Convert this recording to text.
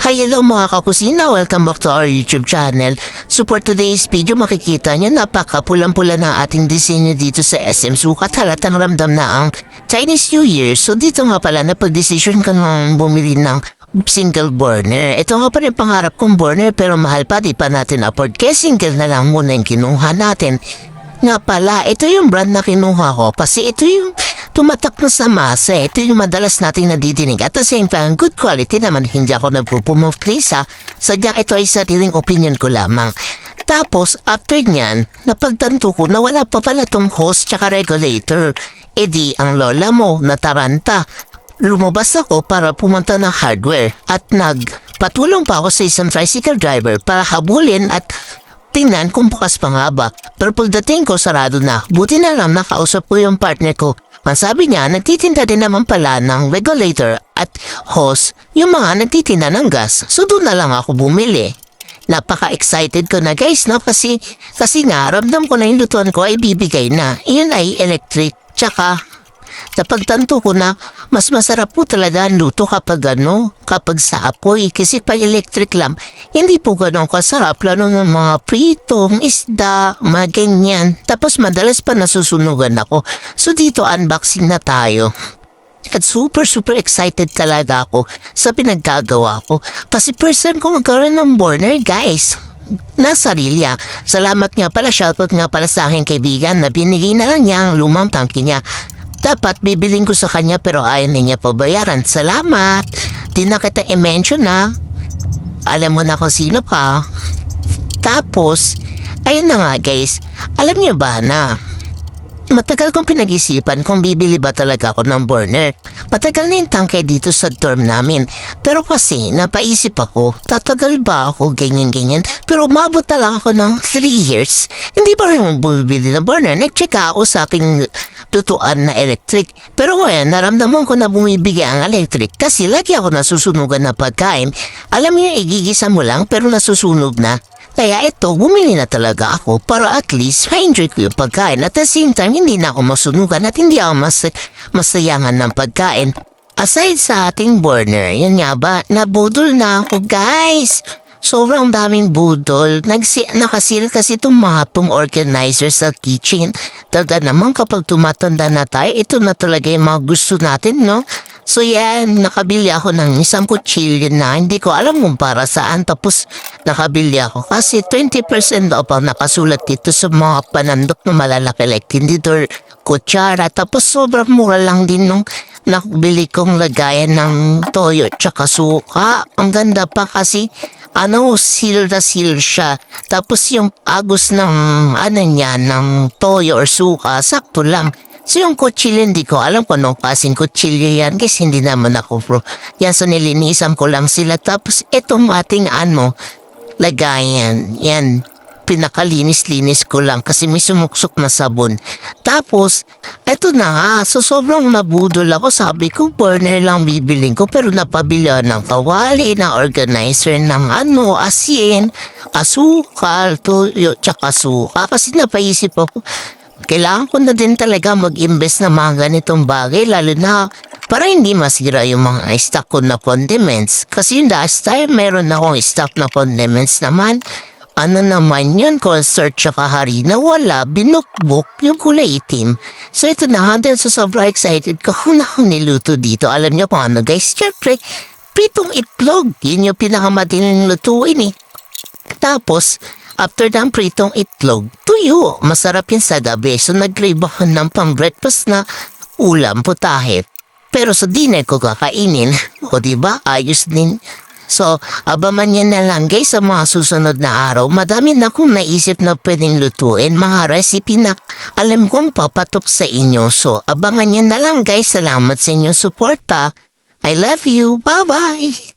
Hi, hello mga kakusina. Welcome back to our YouTube channel. So for today's video, makikita nyo napaka-pulang-pula na ating disenyo dito sa SM Sukat. Halatang ramdam na ang Chinese New Year. So dito nga pala, napag-decision ka nang bumili ng single burner. Ito nga pa rin pangarap kong burner pero mahal pa, di pa natin afford. Kaya single na lang muna yung kinuha natin. Nga pala, ito yung brand na kinuha ko kasi ito yung tumatak na sa masa. Ito yung madalas nating nadidinig. At the same time, good quality naman. Hindi ako nagpupumove please ha. Sadyang ito ay sariling opinion ko lamang. Tapos, after nyan, napagtanto ko na wala pa pala tong hose tsaka regulator. E di, ang lola mo, nataranta. Lumabas ako para pumunta ng hardware. At nagpatulong pa ako sa isang tricycle driver para habulin at tingnan kung bukas pa nga ba. Pero pagdating ko, sarado na. Buti na lang nakausap ko yung partner ko. Ang sabi niya, nagtitinda din naman pala ng regulator at hose yung mga nagtitinda ng gas. So doon na lang ako bumili. Napaka-excited ko na guys, no? Kasi nga, ramdam ko na yung lutuan ko ay bibigay na. Iyon ay electric. Tsaka, napagtanto ko na mas masarap po talaga ang luto kapag sa apoy. Kasi pag electric lamp, hindi po ganun kasarap. Lalo ng mga pritong, isda, mga ganyan. Tapos madalas pa nasusunugan ako. So dito unboxing na tayo. At super excited talaga ako sa pinaggagawa ko. Kasi first time ko magkaroon ng burner guys. Nasa Rilya. Salamat nga pala, shoutout nga pala sa aking kaibigan na binigay na lang niya ang lumang tangke niya. Dapat bibiling ko sa kanya pero ayaw na niya pabayaran. Salamat. Di na kita i-mention na. Alam mo na kung sino ka. Tapos, ayun na nga guys. Alam niyo ba na matagal kong pinag-isipan kung bibili ba talaga ako ng burner. Matagal na yung tangke dito sa dorm namin. Pero kasi napaisip ako, tatagal ba ako ganyan-ganyan? Pero umabot na lang ako ng 3 years. Hindi pa rin bumibili ng burner. Nag-check ako sa aking tutuan na electric. Pero ngayon, naramdaman ko na bumibigay ang electric kasi lagi ako nasusunugan na pagkain. Alam niyo, igigisa mo lang pero nasusunog na. Kaya ito, bumili na talaga ako para at least ma-enjoy ko yung pagkain. At the same time, hindi na ako masunugan at hindi ako masayangan ng pagkain. Aside sa ating burner, yan nga ba, nabudol na ako guys. Sobrang daming budol. Nakasil kasi itong mga organizer sa kitchen. Talaga naman kapag tumatanda na tayo, ito na talaga yung mga gusto natin, no? So yan, nakabili ako ng isang kutsilyo na hindi ko alam kung para saan. Tapos nakabili ako kasi 20% off ang nakasulat dito sa mga panandok na malalaki like tinidor, kutsara. Tapos sobrang mura lang din nung nakabili kong lagayan ng toyo tsaka suka. Ang ganda pa kasi seal na seal siya. Tapos yung agos ng ng toyo or suka, sakto lang. So yung kutsilyo, hindi ko alam kung anong kasing kutsilyo yan kasi hindi naman ako pro. Yan, so nilinisan ko lang sila. Tapos itong ating lagayan, yan, pinakalinis-linis ko lang kasi may sumuksok na sabon. Tapos, eto na nga, so sobrang nabudol ako. Sabi ko, burner lang bibiling ko pero napabili ng kawali, na organizer ng asin, asukal, toyo, tsaka suka. Kasi napaisip ako, kailangan ko na din talaga mag-invest na mga ganitong bagay, lalo na para hindi masira yung mga stock ko na condiments. Kasi yung last time, meron akong stock na condiments naman. Ano naman yun, concert tsaka harina, wala, binukbok yung kulay itim. So ito na nga din, so sobrang excited ko kung akong niluto dito. Alam niyo kung ano guys, syempre, pritong itlog, yun yung pinakamadaling lutuin eh. Tapos, after ng pritong itlog, tuyo. Masarap yun sa gabi. So nag-crave ako ng pang-breakfast na ulam, putahe. Pero sa dinner ko kakainin. O diba? Ayos din. So, abangan yan na lang guys sa mga susunod na araw. Madami na akong naisip na pwedeng lutuin. Mga recipe na alam kong papatok sa inyo. So, abangan yan na lang guys. Salamat sa inyong suporta. I love you. Bye-bye.